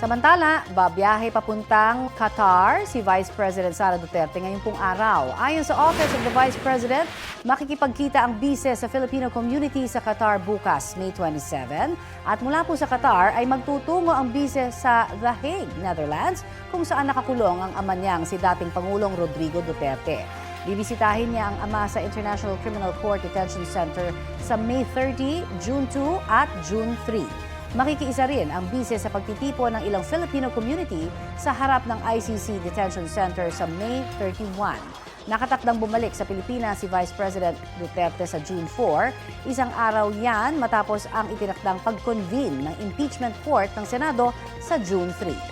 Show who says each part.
Speaker 1: Samantala, babiyahe papuntang Qatar si Vice President Sara Duterte ngayong pong araw. Ayon sa Office of the Vice President, makikipagkita ang bise sa Filipino community sa Qatar bukas, May 27. At mula po sa Qatar ay magtutungo ang bise sa The Hague, Netherlands, kung saan nakakulong ang ama niyang si dating Pangulong Rodrigo Duterte. Bibisitahin niya ang ama sa International Criminal Court Detention Center sa May 30, June 2 at June 3. Makikiisa rin ang bise sa pagtitipon ng ilang Filipino community sa harap ng ICC Detention Center sa May 31. Nakatakdang bumalik sa Pilipinas si Vice President Duterte sa June 4. Isang araw yan matapos ang itinakdang pag-convene ng impeachment court ng Senado sa June 3.